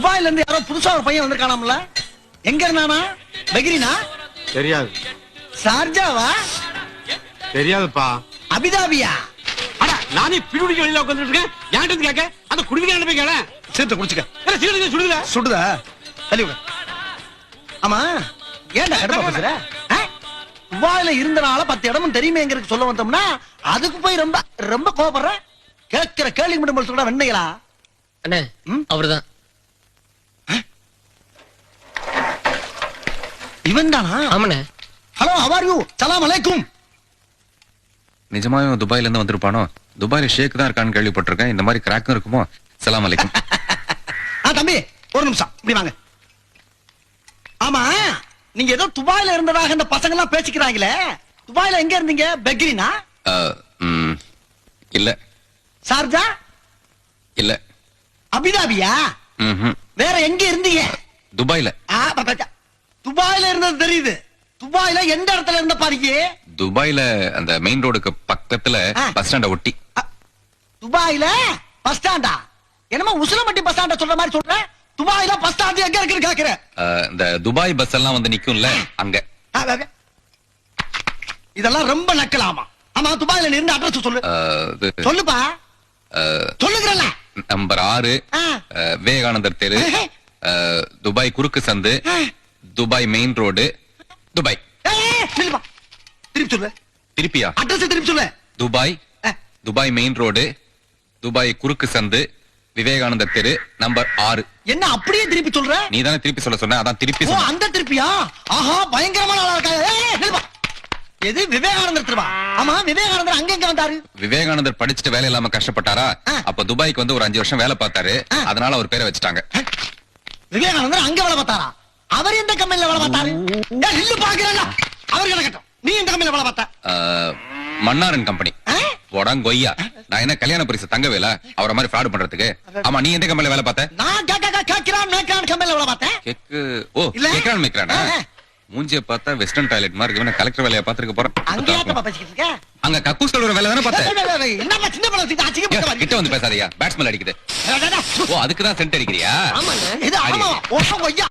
துபாயில இருந்து யாரோ புதுசா ஒரு பையன் வந்திருக்கானாம்ல? எங்க இருந்தானா? பெகிரினா? தெரியாது. சார்ஜாவா? தெரியாதுப்பா. அபிதாபியா? அட நானே பிடிக்க வெளியில உட்கார்ந்துட்டு இருக்கேன். யார்ட்ட இருந்து கேக்க? அந்த குடிக்க போய் கேள. சீத்த குடிச்சுக்க. ஏ சீரக சுடுதா? சுடுதா? தள்ளி விடு. ஆமா, ஏன்டா கடுப்பா பேசுற? துபாயில இருந்தனால 10 இடமும் தெரியுமேங்கிறது சொல்ல வந்தோம்னா அதுக்கு போய் ரொம்ப ரொம்ப கோபப்படுற. கேட்கிற கேள்வி மட்டும் சொல்ற வெண்ணைகளா? அண்ணே அவர்தான். இவன் தானா? ஆமாண்ணே. Hello, how are you? சலாம் அலைக்கும். நிஜமாவே துபாயில இருந்து வந்திருப்பானோ? துபாயில ஷேக் தான் இருக்கான்னு கேள்விப்பட்டிருக்கேன். இந்த மாதிரி கிராக்கும் இருக்குமோ? சலாம் அலைக்கும். தம்பி ஒரு நிமிஷம் இப்படி வாங்க. ஆமா, நீங்க ஏதோ துபாயில இருந்ததாக இந்த பசங்க எல்லாம் பேசிக்கிறாங்களே, துபாயில எங்க இருந்தீங்க? பெக்ரினா? இல்ல. சார்ஜா? இல்ல. அபிதாபியா? வேற எங்க இருந்தீங்க? துபாயில. துபாயில இருந்தது தெரியுது. துபாயில எந்த இடத்துல இருந்த பாருங்க? துபாயில அந்த மெயின் ரோடுக்கு பக்கத்துல பஸ் ஸ்டாண்ட ஒட்டி. துபாயில பஸ் ஸ்டாண்டா? என்னமா உசிலம்பட்டி பஸ் ஸ்டாண்ட சொல்ற மாதிரி சொல்ற? துபாயில பஸ் ஸ்டாண்ட் எங்க இருக்குன்னு கேக்குறேன். இந்த துபாய் பஸ் எல்லாம் வந்து நிக்கும்ல அங்க. இதெல்லாம் ரொம்ப நக்கலாமா? ஆமா, துபாயில நீ இருந்த அட்ரஸ் சொல்லு. சொல்லுப்பா. சொல்லுங்கறல. நம்பர் 6 விவேகானந்தர் தெரு, துபாய் குறுக்கு சந்து, துபாய் மெயின் ரோடு, துபாய். திருப்பி சொல்லு. திருப்பியா? அட்ரஸ் திருப்பி சொல்லு. Dubai, Dubai main road, Dubai குறுக்கு சந்து, விவேகானந்தர் தெரு, நம்பர் 6. என்ன அப்படியே திருப்பி சொல்ற? நீ தானே திருப்பி சொல்ல சொன்ன, அதான் திருப்பி சொன்ன. அந்த திருப்பியா? ஆஹா, பயங்கரமான ஆளா இருக்காங்க. எது விவேகானந்தர் தெருவா? ஆமா, விவேகானந்தர் அங்க எங்க வந்தாரு? விவேகானந்தர் படிச்சுட்டு வேலை இல்லாம கஷ்டப்பட்டாரா? அப்ப துபாய்க்கு வந்து ஒரு 5 வருஷம் வேலை பார்த்தாரு. அதனால அவர் பேரை வச்சுட்டாங்க. விவேகானந்தர் அங்க வேலை பார்த்தாரா? அவர் எந்த கம்பெனில வேலை பார்த்தாரு? இல்ல பாக்குறேன். அவர் கிடக்கட்டும். நீ எந்த கம்பெனில வேலை பார்த்த? மன்னாரன் கம்பெனி. கொய்யா, நான் என்ன கல்யாண பரிசு தங்கவேல அவரை மாதிரி ஃப்ராட் பண்றதுக்கு? ஆமா, நீ எந்த கம்பெனில வேலை பார்த்த? நான் கேக்கிறான் மேக்ரான் கம்பெனில வேலை பார்த்தேன். கேக்கிறான் மேக்ரானா? மூஞ்சிய பார்த்தா வெஸ்டர்ன் டாய்லெட் மாதிரி இருக்கு. கலெக்டர் வேலைய பாத்துக்க போறேன். அங்க ஏத்தமா பேசிக்கிட்டு இருக்க? அங்க கக்கூஸ் கழுவுற வேலை தானே பார்த்தேன். என்னப்பா சின்ன பழம் வச்சிட்டு அச்சிக்க கிட்ட வந்து பேசாதயா, பேட்ஸ்மேன் அடிக்குது. அதுக்கு தான் சென்ட் அடிக்கிறியா? ஆமாங்க. இது ஆமா. ஓ கொய்யா.